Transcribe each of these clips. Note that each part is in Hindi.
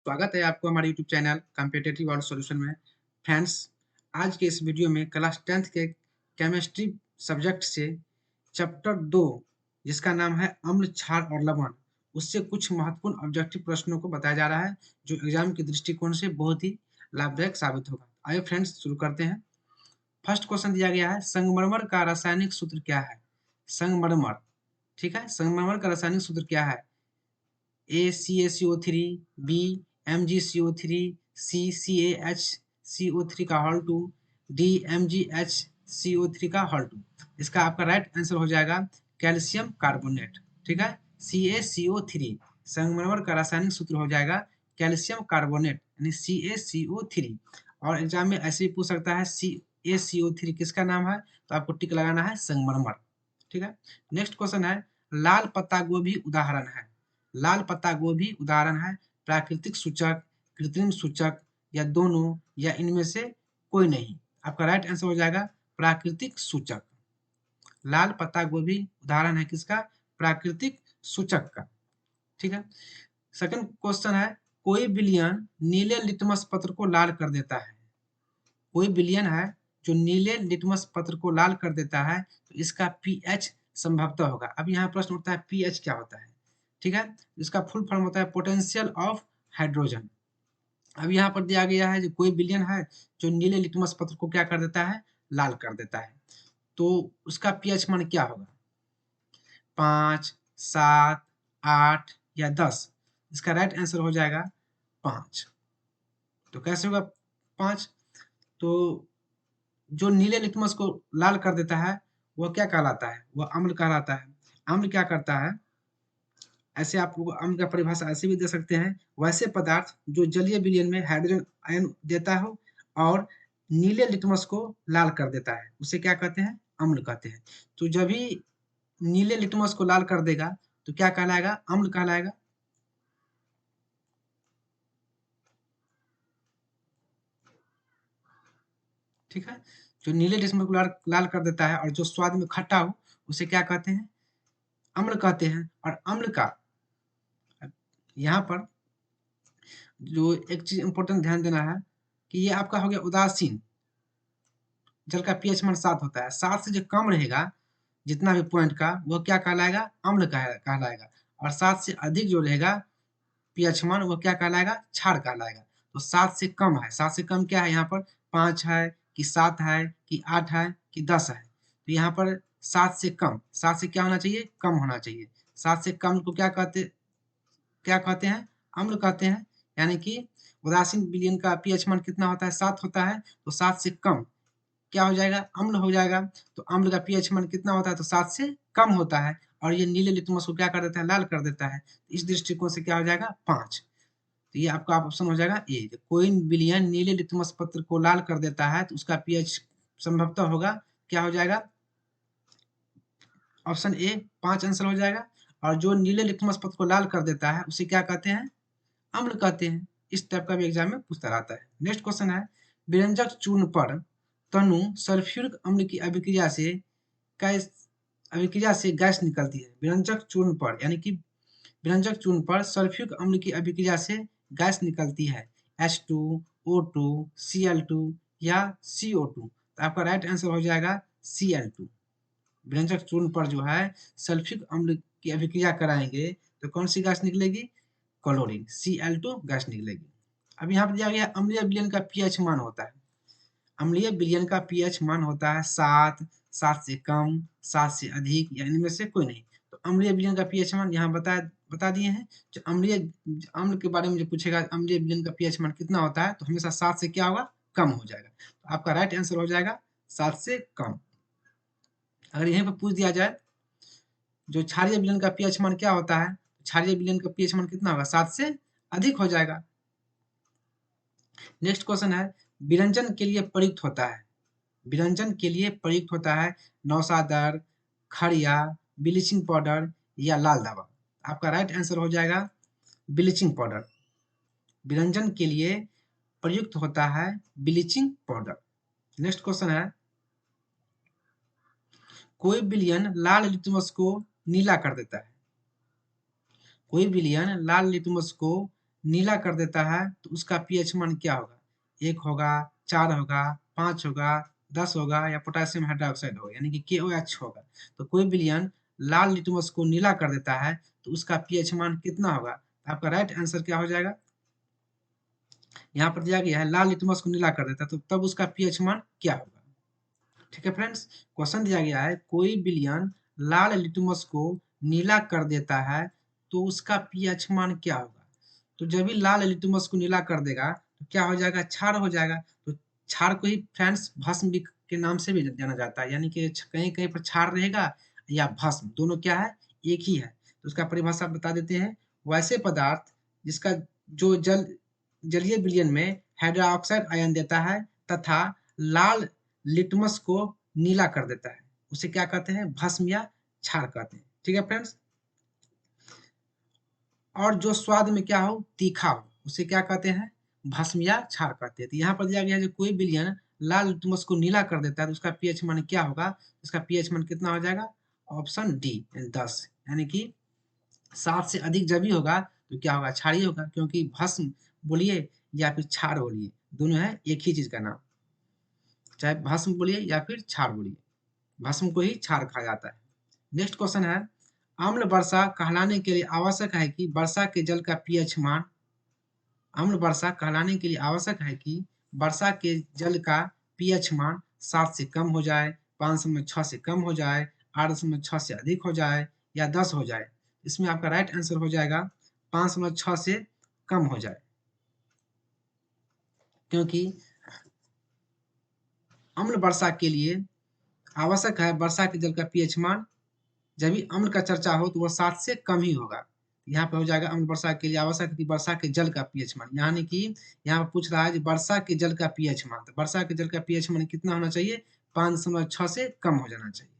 स्वागत है आपको हमारे YouTube channel competitive world solution में। फ्रेंड्स, आज के इस वीडियो में क्लास 10th के केमिस्ट्री सब्जेक्ट से चैप्टर 2 जिसका नाम है अम्ल, क्षार और लवण, उससे कुछ महत्वपूर्ण ऑब्जेक्टिव प्रश्नों को बताया जा रहा है जो एग्जाम के दृष्टिकोण से बहुत ही लाभदायक साबित होगा। आइए फ्रेंड्स शुरू करते हैं। फर्स्ट क्वेश्चन दिया गया है, संगमरमर का रासायनिक सूत्र क्या है? संगमरमर, ठीक है, संगमरमर का रासायनिक सूत्र क्या है? ACaCO3, B MgCO3, C CaHCO3 का होल 2, D MgHCO3 का होल 2। इसका आपका राइट आंसर हो जाएगा कैल्शियम कार्बोनेट, ठीक है। CaCO3 संगमरमर का रासायनिक सूत्र हो जाएगा कैल्शियम कार्बोनेट यानी CaCO3। और एग्जाम में ऐसे ही पूछ सकता है CaCO3 किसका नाम है, तो आपको टिक लगाना है संगमरमर, ठीक है। नेक्स्ट क्वेश्चन है, लाल पत्ता गोभी उदाहरण है। लाल पत्ता गोभी उदाहरण है प्राकृतिक सूचक, कृत्रिम सूचक या दोनों या इनमें से कोई नहीं। आपका राइट आंसर हो जाएगा प्राकृतिक सूचक। लाल पत्ता गोभी उदाहरण है किसका? प्राकृतिक सूचक का, ठीक है। सेकंड क्वेश्चन है, कोई विलयन नीले लिटमस पत्र को लाल कर देता है। कोई विलयन है जो नीले लिटमस पत्र को लाल कर देता है, तो इसका पीएच संभवतः होगा। अब यहाँ प्रश्न उठता है पीएच क्या होता है, ठीक है। इसका फुल फॉर्म होता है पोटेंशियल ऑफ हाइड्रोजन। अब यहाँ पर दिया गया है जो कोई विलयन है जो नीले लिटमस पत्र को क्या कर देता है? लाल कर देता है, तो उसका पीएच मान क्या होगा? 5, 7, 8 या 10? इसका राइट आंसर हो जाएगा 5। तो कैसे होगा 5? तो जो नीले लिटमस को लाल कर देता है वह क्या कहलाता है? वह अम्ल कहलाता है। अम्ल क्या करता है? ऐसे आप लोग अम्ल का परिभाषा ऐसे भी दे सकते हैं, वैसे पदार्थ जो जलीय विलयन में हाइड्रोजन आयन देता हो और नीले लिटमस को लाल कर देता है, उसे क्या कहते हैं? अम्ल कहते हैं। तो जब भी नीले लिटमस को लाल कर देगा तो क्या कहलाएगा? अम्ल कहलाएगा। ठीक है, जो नीले लिटमस को लाल कर देता है और जो स्वाद में खट्टा हो उसे क्या कहते हैं? अम्ल कहते हैं। और अम्ल का यहाँ पर जो एक चीज इंपॉर्टेंट ध्यान देना है कि ये आपका हो गया उदासीन जल का पीएच मान 7 होता है। 7 से जो कम रहेगा जितना भी पॉइंट का, वह क्या कहलाएगा? अम्ल कहलाएगा। और 7 से अधिक जो रहेगा पीएच मान, वो क्या कहलाएगा? क्षार कहलाएगा। तो 7 से कम है, 7 से कम क्या है यहाँ पर? 5 है कि 7 है कि 8 है कि 10 है? तो यहाँ पर 7 से कम, 7 से क्या होना चाहिए? कम होना चाहिए। 7 से कम को क्या कहते हैं? अम्ल कहते हैं। यानी कि उदासीन विलयन का पीएच मान कितना होता है? 7 होता है। तो 7 से कम क्या हो जाएगा? अम्ल हो जाएगा। तो अम्ल का पीएच मान कितना होता है? तो 7 से कम होता है। और ये नीले लिटमस को क्या कर देता है? लाल कर देता है। इस दृष्टिकोण से क्या हो जाएगा? 5। तो ये आपका ऑप्शन हो जाएगा ए। कोई विलयन नीले लिटमस पत्र को लाल कर देता है तो उसका पीएच संभवतः होगा, क्या हो जाएगा? ऑप्शन ए 5 आंसर हो जाएगा। और जो नीले लिटमस पत्र को लाल कर देता है उसे क्या कहते हैं? अम्ल कहते हैं। इस टाइप का भी एग्जाम में पूछता रहता है। नेक्स्ट क्वेश्चन है, व्यंजक चूर्ण पर तनु सल्फ्यूरिक अम्ल की गैस अभिक्रिया से गैस निकलती है। व्यंजक चूर्ण पर यानी कि व्यंजक चूर्ण पर सल्फ्यूरिक अम्ल की अभिक्रिया से गैस निकलती है। H2, O2, Cl2 या CO2। तो आपका राइट आंसर हो जाएगा Cl2। व्यंजक चूर्ण पर जो है सल्फ्यूरिक अम्ल की अभिक्रिया कराएंगे तो कौन सी गैस निकलेगी? क्लोरीन, Cl2 गैस निकलेगी। अब यहाँ पर दिया गया अम्लीय विलयन का पीएच मान होता है। अम्लीय विलयन का पीएच मान होता है 7, 7 से कम, 7 से अधिक या इनमें से कोई नहीं। तो अम्लीय विलयन का पीएच मान यहाँ बता दिए हैं। जो अम्ल के बारे में जो पूछेगा अम्लीय विलयन का पीएच मान कितना होता है, तो हमेशा 7 से क्या होगा? कम हो जाएगा। तो आपका राइट आंसर हो जाएगा 7 से कम। अगर यहीं पर पूछ दिया जाए जो क्षारीय विलयन का पीएच मान क्या होता है, क्षारीय विलयन का पीएच मान कितना होगा? 7 से अधिक हो जाएगा। नेक्स्ट क्वेश्चन है, विरंजन के लिए प्रयुक्त होता है। विरंजन के लिए प्रयुक्त होता है नौसादर, खड़िया, ब्लीचिंग पाउडर या लाल दवा। आपका राइट आंसर हो जाएगा ब्लीचिंग पाउडर। विरंजन के लिए प्रयुक्त होता है ब्लीचिंग पाउडर। नेक्स्ट क्वेश्चन है, कोई विलयन लाल लिटमस को नीला कर देता है। कोई विलयन लाल लिटमस को नीला कर देता है तो उसका पीएच मान क्या होगा? 1 होगा, 4 होगा, 5 होगा, 10 होगा या पोटेशियम हाइड्रोक्साइड होगा, यानी कि KOH होगा। तो कोई विलयन लाल लिटमस को नीला कर देता है तो उसका पीएच मान कितना होगा? आपका राइट आंसर क्या हो जाएगा? यहाँ पर दिया गया है लाल लिटमस को नीला कर देता है तो तब उसका पीएच मान क्या होगा? ठीक है फ्रेंड्स, क्वेश्चन दिया गया है कोई विलयन लाल लिटमस को नीला कर देता है तो उसका पीएच मान क्या होगा? तो जब भी लाल लिटमस को नीला कर देगा तो क्या हो जाएगा? क्षार हो जाएगा। तो क्षार को ही फ्रेंड्स भस्म भी के नाम से भी जाना जाता है, यानी कि कहीं कहीं पर क्षार रहेगा या भस्म, दोनों क्या है? एक ही है। तो उसका परिभाषा बता देते हैं। वैसे पदार्थ जिसका जो जलीय विलयन में हाइड्रोक्साइड आयन देता है तथा लाल लिटमस को नीला कर देता है, उसे क्या कहते हैं? भस्म या क्षार कहते हैं। ठीक है फ्रेंड्स, और जो स्वाद में क्या हो? तीखा हो, उसे क्या कहते हैं? भस्म या क्षार कहते हैं। तो यहाँ पर दिया गया है जो कोई विलयन लाल लिटमस को नीला कर देता है तो उसका पीएच मान क्या होगा? उसका पीएच मान कितना हो जाएगा? ऑप्शन डी 10, यानी कि 7 से अधिक जब भी होगा तो क्या होगा? क्षारीय होगा, क्योंकि भस्म बोलिए या फिर क्षार बोलिए, दोनों है एक ही चीज का नाम। चाहे भस्म बोलिए या फिर क्षार बोलिए, भस्म को ही क्षार कहा जाता है। नेक्स्ट क्वेश्चन है, अम्ल वर्षा कहलाने के लिए आवश्यक है कि वर्षा के जल का पीएच मान, अम्ल वर्षा कहलाने के लिए आवश्यक है कि वर्षा के जल का पीएच मान 7 से कम हो जाए, 5.6 से कम हो जाए, 8.6 से अधिक हो जाए या 10 हो जाए। इसमें आपका राइट आंसर हो जाएगा 5.6 से कम हो जाए, क्योंकि अम्ल वर्षा के लिए आवश्यक है वर्षा के जल का पीएच मान, जब भी अम्ल का चर्चा हो तो वह 7 से कम ही होगा। यहाँ पे हो जाएगा अम्ल वर्षा के लिए आवश्यक है कि वर्षा के जल का पीएच मान, यानी कि यहाँ पे पूछ रहा है कि वर्षा के जल का पीएच मान, तो वर्षा के जल का पीएच मान कितना होना चाहिए? 5.6 से कम हो जाना चाहिए।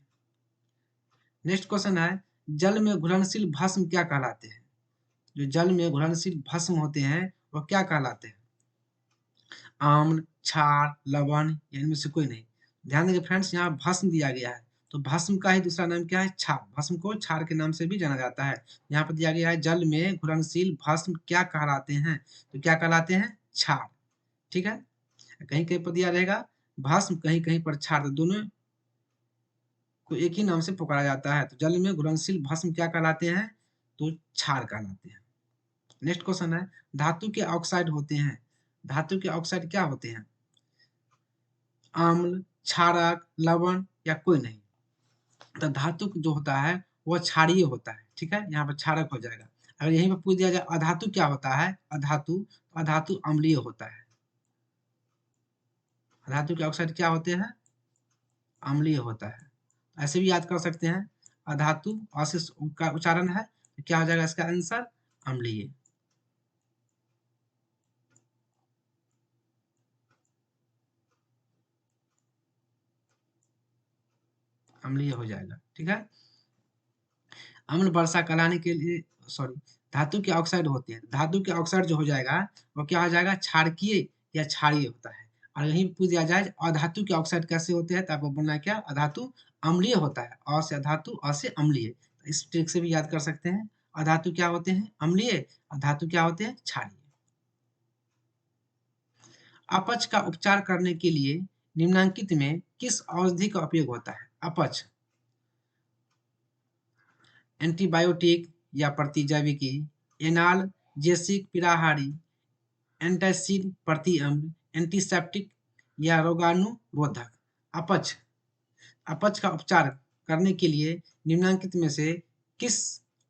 नेक्स्ट क्वेश्चन है, जल में घुलनशील भस्म क्या कहलाते हैं? जो जल में घुलनशील भस्म होते हैं वह क्या कहलाते हैं? आम्ल, क्षार, लवण या इनमें से कोई नहीं। ध्यान देंगे फ्रेंड्स, यहाँ भस्म दिया गया है तो भस्म का ही दूसरा नाम क्या है? क्षार। भस्म को क्षार के नाम से भी जाना जाता है। यहाँ पर दिया गया है जल में घुलनशील भस्म क्या कहलाते हैं? तो क्या कहलाते हैं? क्षार। ठीक है, कहीं कहीं पर दिया रहेगा भस्म, कहीं कहीं पर क्षार, तो दोनों को एक ही नाम से पुकारा जाता है। तो जल में घुलनशील भस्म क्या कहलाते हैं? तो क्षार कहलाते हैं। नेक्स्ट क्वेश्चन है, धातु के ऑक्साइड होते हैं, धातु के ऑक्साइड क्या होते हैं? अम्ल, क्षारक, लवण या कोई नहीं। तो धातु जो होता है वह क्षारीय होता है। ठीक है, यहाँ पर क्षारक हो जाएगा। अगर यहीं पर पूछ दिया जाए अधातु क्या होता है? अधातु, अधातु अम्लीय होता है। धातु के ऑक्साइड क्या होते हैं? अम्लीय होता है। ऐसे भी याद कर सकते हैं, अधातु अ से का उच्चारण है तो क्या हो जाएगा इसका आंसर? अम्लीय। अम्लीय हो जाएगा। ठीक है, अम्ल वर्षा कहलाने के लिए, सॉरी, धातु के ऑक्साइड होते हैं, धातु के ऑक्साइड जो हो जाएगा वो क्या हो जाएगा? क्षारकीय या क्षारीय होता है। और यहीं पूछ दिया जाए अधातु के ऑक्साइड कैसे होते हैं तो आपको बोलना है क्या? अधातु अम्लीय होता है। अ से अधातु, अ से अम्लीय। इस ट्रिक से भी याद कर सकते हैं। अधातु क्या होते हैं? अम्लीय। धातु क्या होते हैं? क्षारीय। अपच का उपचार करने के लिए निम्नलिखित में किस औषधि का उपयोग होता है? अपच, एंटीबायोटिक या प्रतिजैविकी, एनाल्जेसिक पिराहारी, एंटासिड प्रतिअम्ल, एंटीसेप्टिक या रोगाणुरोधक। अपच, अपच का उपचार करने के लिए निम्नलिखित में से किस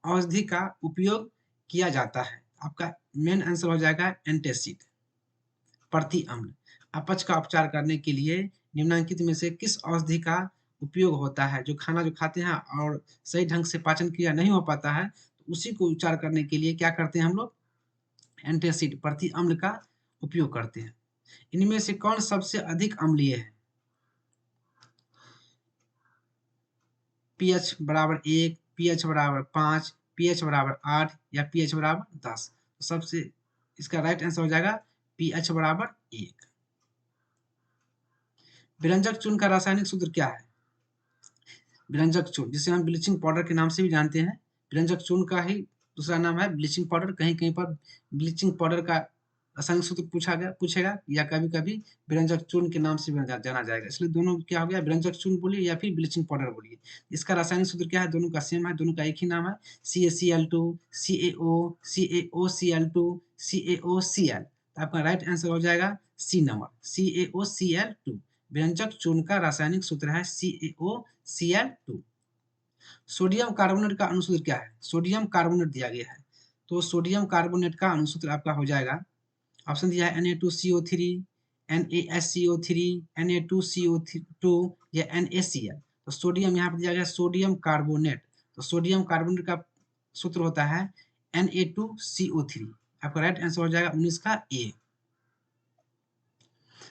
औषधि का उपयोग किया जाता है? आपका मेन आंसर हो जाएगा एंटासिड प्रतिअम्ल। अपच का उपचार करने के लिए निम्नलिखित में से किस औषधि का उपयोग होता है? जो खाना जो खाते हैं और सही ढंग से पाचन क्रिया नहीं हो पाता है तो उसी को उपचार करने के लिए क्या करते हैं हम लोग? एंटासिड प्रतिअम्ल का उपयोग करते हैं। इनमें से कौन सबसे अधिक अम्लीय है? पीएच बराबर 1, पीएच बराबर 5, पीएच बराबर 8 या पीएच बराबर 10। तो सबसे इसका राइट आंसर हो जाएगा पीएच बराबर 1। विरंजक चूर्ण का रासायनिक सूत्र क्या है? विरंजक चूर्ण, जिसे हम ब्लीचिंग पाउडर के नाम से भी जानते हैं, विरंजक चूर्ण का ही दूसरा नाम है ब्लीचिंग पाउडर। कहीं-कहीं पर ब्लीचिंग पाउडर का रासायनिक सूत्र पूछेगा या कभी-कभी व्यंजक चूर्ण के नाम से भी जाना जाएगा। इसलिए दोनों क्या हो गया, व्यंजक चूर्ण बोलिए या फिर ब्लीचिंग पाउडर बोलिए। इसका रासायनिक सूत्र क्या है, दोनों का सेम है, दोनों का एक ही नाम है, CaCl2, CaO, CaOCl2, CaOCl। तो आपका राइट आंसर हो जाएगा सी नंबर, CaOCl2। व्यंजक चूर्ण का रासायनिक सूत्र है CaOCl2। सोडियम कार्बोनेट का अणुसूत्र क्या है? सोडियम कार्बोनेट दिया गया है, तो सोडियम कार्बोनेट का अणुसूत्र आपका हो जाएगा, ऑप्शन दिया है Na2CO3, NaSCO3, Na2CO2 या NaCl। तो सोडियम यहाँ पर दिया गया सोडियम कार्बोनेट, तो सोडियम कार्बोनेट का सूत्र होता है Na2CO3। आपका राइट आंसर हो जाएगा 19 का ए।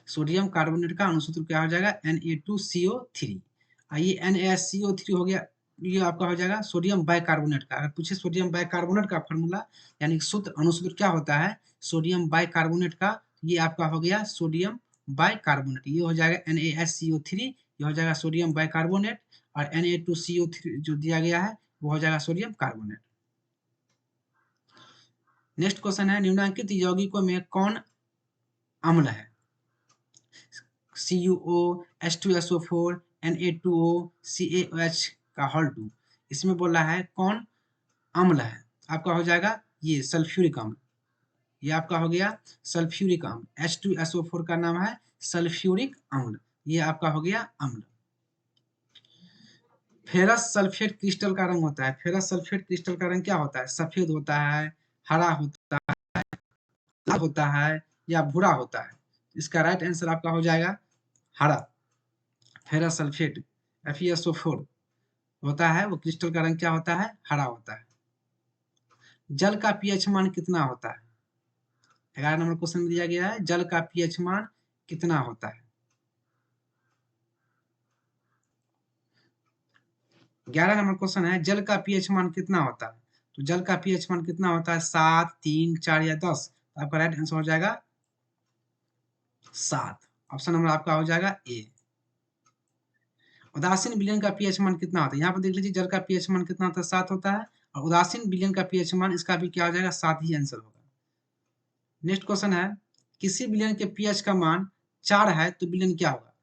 सोडियम कार्बोनेट का अणुसूत्र क्या हो जाएगा, Na2CO3। आइए NaSCO3 हो गया, ये आपका हो जाएगा सोडियम बाइकार्बोनेट का। अगर पूछे सोडियम बाइकार्बोनेट का फॉर्मूला यानी सूत्र अणुसूत्र क्या होता है सोडियम बाइकार्बोनेट का, ये आपका हो गया सोडियम बाइकार्बोनेट। ये हो जाएगा NaSCO3, ये हो जाएगा सोडियम बाइकार्बोनेट, और Na2CO3 जो दिया गया है वो हो जाएगा सोडियम कार्बोनेट। नेक्स्ट क्वेश्चन है, निम्नलिखित यौगिकों में कौन अम्ल है? CuO, H2SO4, Na2O, CaOH का हॉल 2। इसमें बोल रहा है कौन अम्ल है, आपका हो जाएगा ये सल्फ्यूरिक अम्ल। ये आपका हो गया सल्फ्यूरिक अम्ल। H2SO4 का नाम है सल्फ्यूरिक अम्ल, ये आपका हो गया अम्ल। फेरस सल्फेट क्रिस्टल का रंग होता है, फेरस सल्फेट क्रिस्टल का रंग क्या होता है? सफेद होता है, हरा होता है, लाल होता है या भूरा होता है? इसका राइट आंसर आपका हो जाएगा हरा। फेरस सल्फेट FeSO4 होता है, वो क्रिस्टल का रंग क्या होता है? हरा होता है। जल का पीएच मान कितना होता है? 11 नंबर क्वेश्चन में दिया गया है, जल का पीएच मान कितना होता है? 11 नंबर क्वेश्चन है, जल का पीएच मान कितना होता है? तो जल का पीएच मान कितना होता है? 7, 3, 4 या 10? तो आपका राइट आंसर हो जाएगा 7। ऑप्शन नंबर आपका हो जाएगा ए। उदासीन विलयन का पीएच मान कितना होता है? यहाँ पर देख लीजिए, जल का पीएच मान कितना होता है? 7 होता है, और उदासीन विलयन का पीएच मान इसका भी क्या हो जाएगा? 7 ही आंसर होगा। नेक्स्ट क्वेश्चन है, किसी विलयन के पीएच का मान 4 है तो विलयन क्या होगा?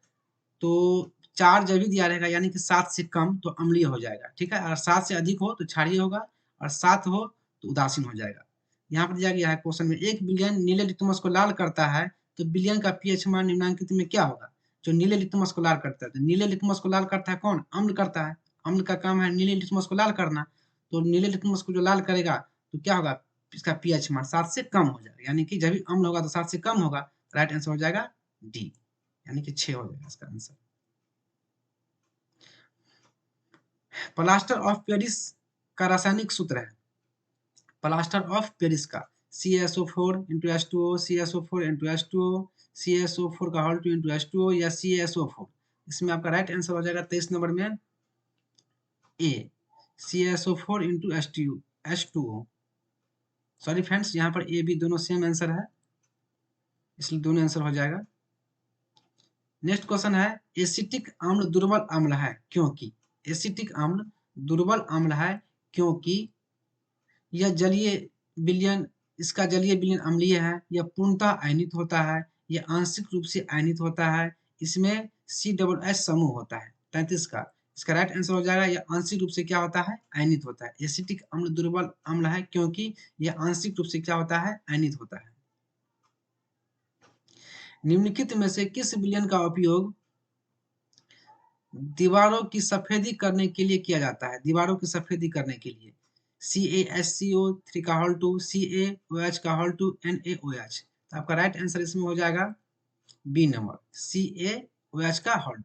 तो 4 जब भी दिया रहेगा यानी कि 7 से कम तो अम्लीय हो जाएगा, ठीक है। अगर 7 से अधिक हो तो क्षारीय होगा, और 7 हो तो उदासीन हो जाएगा। यहाँ पर दिया गया है क्वेश्चन में, एक विलयन नीले लिटमस को लाल करता है तो विलयन का पीएच मान निम्नलिखित में क्या होगा? जो नीले लिटमस को लाल करता है, तो नीले लिटमस को लाल करता है कौन? अम्ल करता है। अम्ल का काम है नीले लिटमस को लाल करना, तो नीले लिटमस को जो लाल करेगा तो क्या होगा? इसका पीएच मान 7 से कम हो जाएगा, यानी कि जब भी अम्ल होगा तो 7 से कम होगा। राइट आंसर हो जाएगा डी, यानी कि 6 हो जाएगा इसका आंसर। प्लास्टर ऑफ पेरिस का रासायनिक सूत्र है, प्लास्टर ऑफ पेरिस का CaSO4 into H2O, CaSO4 into H2O, CaSO4 का होल 2 into H2O या CaSO4? इसमें आपका राइट आंसर हो जाएगा 23 नंबर में ए, CaSO4 into H2O। Sorry friends, यहाँ पर ए बी दोनों सेम आंसर है, इसलिए दोनों आंसर हो जाएगा। नेक्स्ट क्वेश्चन है, एसिटिक अम्ल दुर्बल अम्ल है क्योंकि? एसिटिक अम्ल दुर्बल अम्ल है क्योंकि यह जलीय विलयन, इसका जलीय विलयन अम्लीय है, यह पूर्णतः आयनित होता है, यह आंशिक रूप से आयनित होता है, इसमें CH समूह होता है 33 का। इसका राइट आंसर हो जाएगा, यह आंशिक रूप से क्या होता है? आयनित होता है। एसिटिक अम्ल दुर्बल अम्ल है क्योंकि यह आंशिक रूप से क्या होता है? आयनित होता है। निम्नलिखित में से किस विलयन का उपयोग दीवारों की सफेदी करने के लिए किया जाता है? दीवारों की सफेदी करने के लिए CaSCO3 का होल 2, CaOH का होल 2, NaOH। तो आपका राइट आंसर इसमें हो जाएगा बी नंबर, CaOH का होल 2।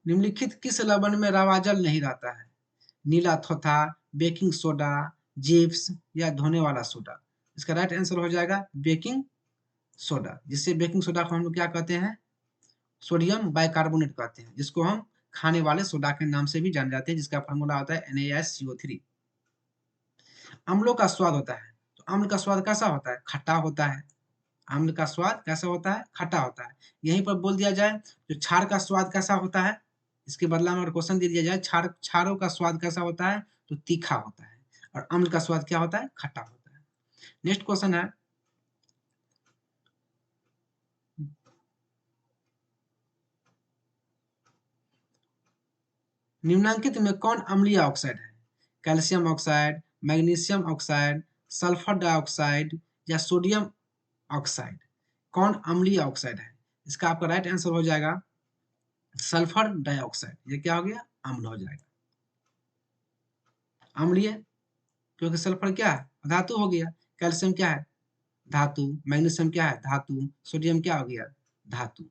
निम्नलिखित किस लवण में रावा जल नहीं रहता है? नीला थोथा, बेकिंग सोडा, जिप्स या धोने वाला सोडा? इसका राइट आंसर हो जाएगा बेकिंग सोडा, जिससे बेकिंग सोडा को हम लोग क्या कहते हैं? सोडियम बाइकार्बोनेट कहते हैं, जिसको हम खाने वाले सोडा के नाम से भी जाने जाते हैं, जिसका फॉर्मूला होता है NaSCO3। अम्लों का स्वाद होता है, तो अम्ल का स्वाद कैसा होता है? खट्टा होता है। अम्ल का स्वाद कैसा होता है? खट्टा होता है। यहीं पर बोल दिया जाए तो क्षार का स्वाद कैसा होता है? इसके बदला में अगर क्वेश्चन दे दिया जाए क्षारों का स्वाद कैसा होता है? तो तीखा होता है। और अम्ल का स्वाद क्या होता है? खट्टा होता है। नेक्स्ट क्वेश्चन है, निम्नलिखित में कौन अम्लीय ऑक्साइड है? Calcium oxide, magnesium oxide, sulphur dioxide या सोडियम ऑक्साइड? कौन अम्लीय ऑक्साइड है? इसका आपका राइट आंसर हो जाएगा सल्फर डाइऑक्साइड। ये क्या हो गया? अम्ल हो जाएगा, अम्लीय, क्योंकि सल्फर क्या है? धातु हो गया। कैल्शियम क्या है? धातु। मैग्नीशियम क्या है? धातु। सोडियम क्या हो गया? धातु।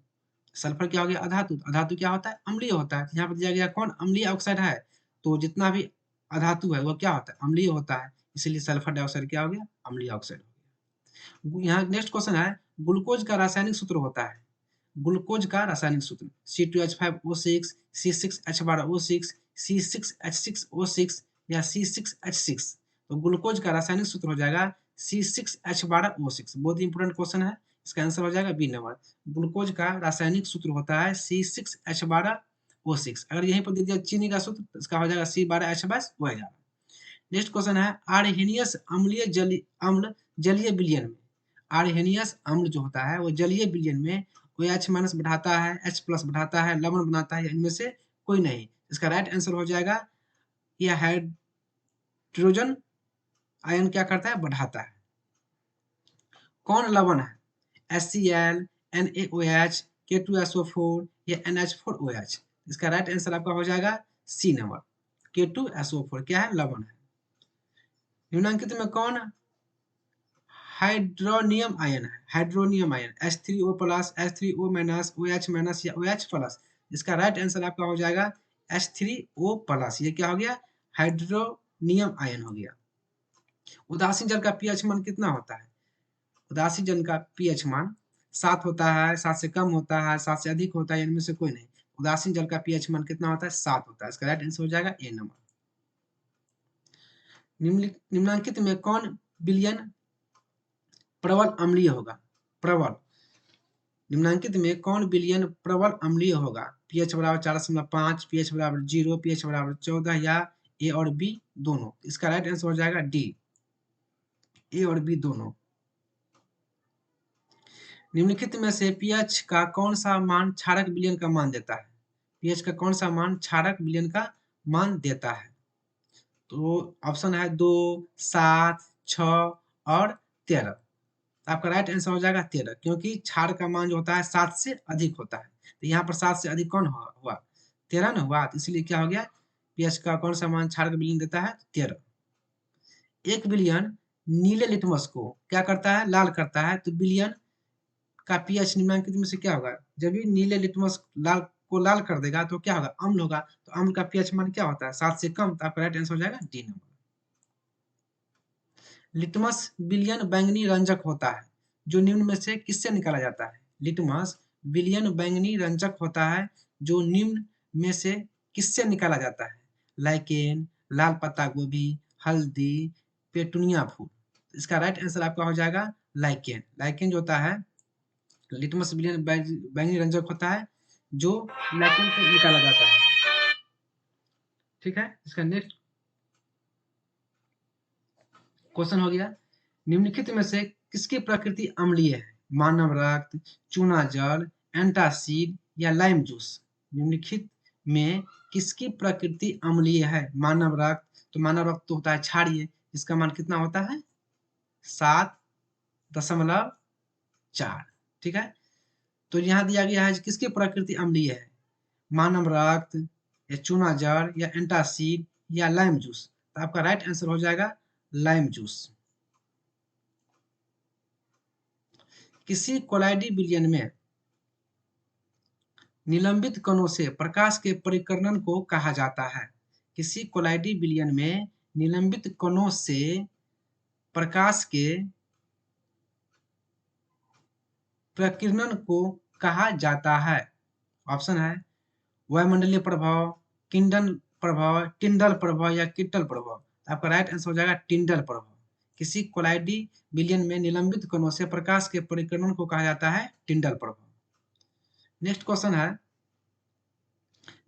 सल्फर क्या हो गया? अधातु। अधातु क्या होता है? अम्लीय होता है। यहाँ पर दिया गया कौन अम्लीय ऑक्साइड है, तो जितना भी अधातु है वो क्या होता है? अम्लीय होता है, इसीलिए सल्फर डाइऑक्साइड क्या हो गया? अम्लीय ऑक्साइड हो गया। यहाँ नेक्स्ट क्वेश्चन है, ग्लूकोज का रासायनिक सूत्र होता है, ग्लूकोज का रासायनिक सूत्र C2H5O6, C6H12O6, C6H6O6 या C6H6। तो ग्लूकोज का रासायनिक सूत्र हो जाएगा C6H12O6। बहुत ही इंपॉर्टेंट क्वेश्चन है, इसका आंसर हो जाएगा बी नंबर। ग्लूकोज का रासायनिक सूत्र होता है C6H12O6। अगर यहीं पर दे दिया चीनी का सूत्र तो इसका हो जाएगा C12H12O11। नेक्स्ट क्वेश्चन है, आर्हेनियस अम्लीय अम्ल जलीय विलयन में, आर्हेनियस अम्ल जो होता है वो जलीय विलयन में कोई H- बढ़ाता है, H+ बढ़ाता है, लवण बनाता है, या इनमें से कोई नहीं? इसका राइट आंसर हो जाएगा यह हाइड्रोजन आयन क्या करता है? बढ़ाता है। कौन लवण है? HCl, NaOH, K2SO4 या NH4OH? इसका राइट आंसर आपका हो जाएगा सी नंबर, K2SO4 क्या है? लवण है। निम्नलिखित में कौन हाइड्रोनियम आयन है? Hydronium ion H3O+, H3O-, OH- या OH+? इसका राइट आंसर आपका हो जाएगा H3O+। ये क्या हो गया? हाइड्रोनियम आयन हो गया। उदासीन जल का पीएच मान कितना होता है? उदासीन जल का पीएच मान 7 होता है, 7 से कम होता है, 7 से अधिक होता है, इनमें से कोई नहीं। उदासीन जल का पीएच मान कितना होता है? 7 होता है। इसका राइट आंसर हो जाएगा ए नंबर। निम्नलिखित में कौन विलयन प्रबल अम्लीय होगा? प्रबल, निम्नलिखित में कौन विलयन प्रबल अम्लीय होगा? पीएच बराबर 4.5, पीएच बराबर 0, पीएच बराबर 14 या ए और बी दोनों? इसका राइट आंसर हो जाएगा डी, ए और बी दोनों। निम्नलिखित में से पीएच का कौन सा मान क्षारक विलयन का मान देता है? पीएच का कौन सा मान क्षारक विलयन का मान देता है? तो ऑप्शन है 2, 7, 6 और 13। आपका राइट आंसर हो जाएगा 13, क्योंकि क्षार का मान जो होता है 7 से अधिक होता है। तो यहाँ पर 7 से अधिक कौन हुआ? 13 ना हुआ, तो इसलिए क्या हो गया? पीएच का कौन सा मान क्षार का विलयन देता है? 13। एक विलयन नीले लिटमस को क्या करता है? लाल करता है। तो विलयन का पीएच निम्नलिखित में से क्या होगा? जब भी नीले लिटमस लाल कर देगा तो क्या होगा? अम्ल होगा। तो अम्ल का पीएच मान क्या होता है? 7 से कम। तो आपका राइट आंसर हो जाएगा डी नंबर। लिटमस विलयन बैंगनी रंजक होता है, जो निम्न में से किससे निकाला जाता है? लिटमस विलयन बैंगनी रंजक होता है, जो निम्न में से किससे निकाला जाता है? लाइकेन, लाल पत्ता गोभी, हल्दी, पेटुनिया फूल? इसका राइट आंसर आपका हो जाएगा लाइकेन। लाइकेन जो होता है लिटमस विलयन बैंगनी रंजक होता है, जो लाइकेन से निकाला जाता है। ठीक है, इसका नेक्स्ट क्वेश्चन हो गया, निम्नलिखित में से किसकी प्रकृति अम्लीय है? मानव रक्त, चूना जल, एंटासिड या लाइम जूस? निम्नलिखित में किसकी प्रकृति अम्लीय है? मानव रक्त, तो मानव रक्त तो होता है क्षारीय, इसका मान कितना होता है? 7.4। ठीक है, तो यहाँ दिया गया है किसकी प्रकृति अम्लीय है? मानव रक्त या चूना जल या एंटासिड या लाइम जूस? तो आपका राइट आंसर हो जाएगा लाइम जूस। किसी कोलाइडी विलयन में निलंबित कणों से प्रकाश के परिकर्णन को कहा जाता है? किसी कोलाइडी विलयन में निलंबित कणों से प्रकाश के प्रकीर्णन को कहा जाता है? ऑप्शन है वायुमंडलीय प्रभाव, किंडल प्रभाव, टिंडल प्रभाव या किट्टल प्रभाव? आपका राइट आंसर हो जाएगा टिंडल प्रभाव। किसी कोलाइडी विलयन में निलंबित कणों से प्रकाश के परिकर्णन को कहा जाता है टिंडल प्रभाव। नेक्स्ट क्वेश्चन है,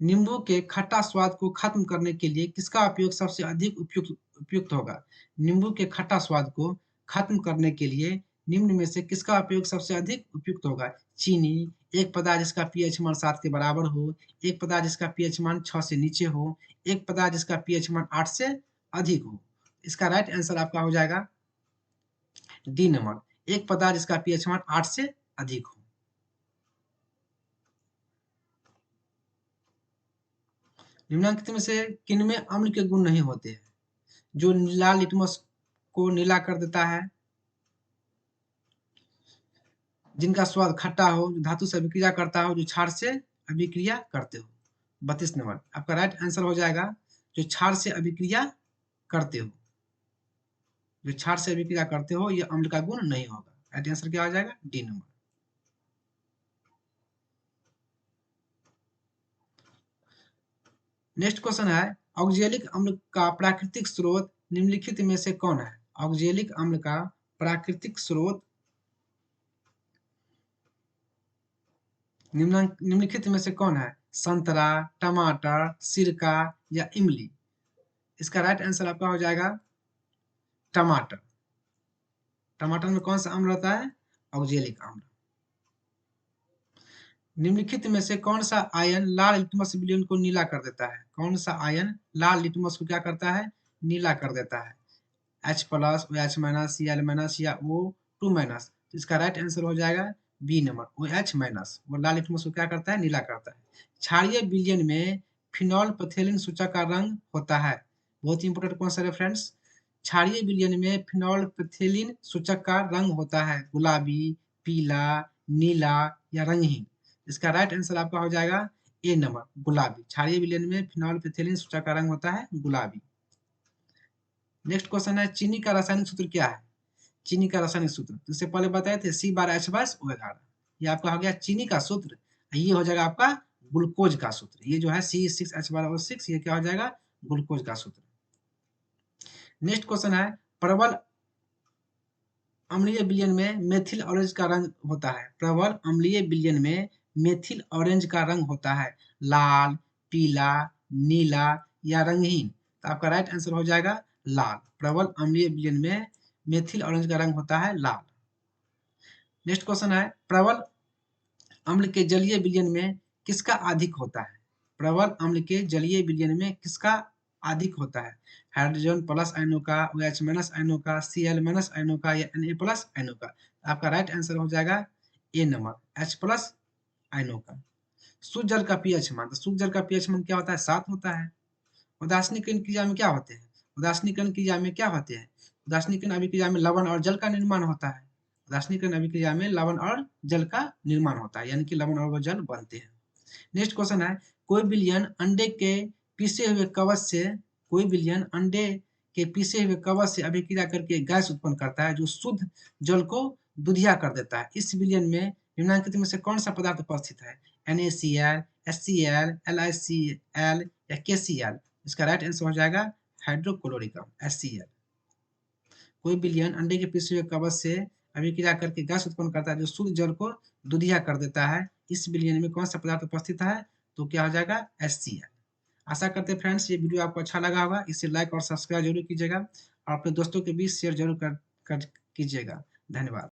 नींबू के खट्टा स्वाद को खत्म करने के लिए किसका उपयोग सबसे अधिक उपयुक्त उपयुक्त होगा? नींबू के खट्टा स्वाद को खत्म करने के लिए निम्न में से किसका उपयोग सबसे अधिक उपयुक्त होगा? चीनी, एक पदार्थ जिसका पीएच मान 7 के बराबर हो, एक पदार्थ जिसका पीएच मान 6 से नीचे हो, एक पदार्थ जिसका पीएच मान 8 से अधिक हो। इसका राइट आंसर आपका हो जाएगा डी नंबर, एक पदार्थ जिसका पीएच मान 8 से अधिक हो। निम्नलिखित में से किनमें अम्ल के गुण नहीं होते हैं? जो लाल लिटमस को नीला कर देता है, जिनका स्वाद खट्टा हो, जो धातु से अभिक्रिया करता हो, जो क्षार से अभिक्रिया करते हो। 32 नंबर आपका राइट आंसर हो जाएगा जो क्षार से अभिक्रिया करते हो। जो क्षार से अभिक्रिया करते हो ये अम्ल का गुण नहीं होगा। राइट आंसर क्या हो जाएगा? D number. नेक्स्ट क्वेश्चन है ऑक्जेलिक अम्ल का प्राकृतिक स्रोत निम्नलिखित में से कौन है? ऑक्जेलिक अम्ल का प्राकृतिक स्रोत निम्नलिखित में से कौन है? संतरा, टमाटर, सिरका या इमली? इसका राइट आंसर आपका हो जाएगा टमाटर। टमाटर में कौन सा अम्ल रहता है? ऑक्जेलिक अम्ल। निम्नलिखित में से कौन सा आयन लाल लिटमस विलयन को नीला कर देता है? कौन सा आयन लाल लिटमस को क्या करता है? नीला कर देता है। H plus, OH minus, Cl minus या O2 माइनस? तो इसका राइट आंसर हो जाएगा बी नंबर, OH माइनस। वो लाल लिटमस को क्या करता है? नीला करता है। क्षारीय विलयन में फिनॉल पैथेलिन सूचक का रंग होता है। बहुत इंपोर्टेंट क्वेश्चन है फ्रेंड्स। क्षारीय विलयन में फिनॉल पैथेलिन सूचक का रंग होता है गुलाबी, पीला, नीला या रंगहीन? इसका राइट आंसर आपका हो जाएगा ए नंबर, गुलाबी। क्षारीय विलयन में फिनॉल पैथेलिन सूचक का रंग होता है गुलाबी। नेक्स्ट क्वेश्चन है चीनी का रासायनिक सूत्र क्या है? चीनी का रासायनिक सूत्र इससे पहले बताए थे C12H12O11। ये आपका हो गया चीनी का सूत्र। ये हो जाएगा आपका ग्लूकोज का सूत्र। ये जो है C6H12O6 ये क्या हो जाएगा? ग्लूकोज का सूत्र। नेक्स्ट क्वेश्चन है प्रबल अम्लीय विलयन में मेथिल ऑरेंज का रंग होता है। प्रबल अम्लीय विलयन में मेथिल ऑरेंज का रंग होता है लाल, पीला, नीला या रंगहीन? तो आपका राइट आंसर हो जाएगा लाल। प्रबल अम्लीय विलयन में मेथिल ऑरेंज का रंग होता है लाल। नेक्स्ट क्वेश्चन है प्रबल अम्ल के जलीय विलयन में किसका अधिक होता है? प्रबल अम्ल के जलीय विलयन में किसका अधिक होता है? हाइड्रोजन प्लस आयनों का, OH माइनस आयनों का, Cl माइनस आयनों का या Na प्लस आयनों का? आपका राइट आंसर हो जाएगा ए नंबर, H प्लस आयनों का। शुद्ध जल का पीएच मान, तो शुद्ध जल का पीएच मान क्या होता है? 7 होता है। उदासीनीकरण क्रिया में क्या होते हैं? उदासीनीकरण क्रिया में क्या होते हैं? उदासीनीकरण अभिक्रिया में लवण और जल का निर्माण होता है। उदासीनीकरण अभिक्रिया में लवण और जल का निर्माण होता है, यानी कि लवण और जल बनते हैं। नेक्स्ट क्वेश्चन है कोई विलयन अंडे के पीसे हुए कवच से कोई विलयन अंडे के पीसे हुए कवच से अभिक्रिया करके गैस उत्पन्न करता है जो शुद्ध जल को दुधिया कर देता है। इस विलयन में निम्नलिखित में से कौन सा पदार्थ उपस्थित है? NaCl, HCl, LiCl या KCl? इसका राइट आंसर हो जाएगा हाइड्रोक्लोरिक HCl। कोई विलयन अंडे के पीसे हुए कवच से अभिक्रिया करके गैस उत्पन्न करता है जो शुद्ध जल को दुधिया कर देता है। इस विलयन में कौन सा पदार्थ उपस्थित है? तो क्या हो जाएगा? HCl। आशा करते हैं फ्रेंड्स ये वीडियो आपको अच्छा लगा होगा। इसे लाइक और सब्सक्राइब जरूर कीजिएगा और अपने दोस्तों के बीच शेयर जरूर कर कीजिएगा। धन्यवाद।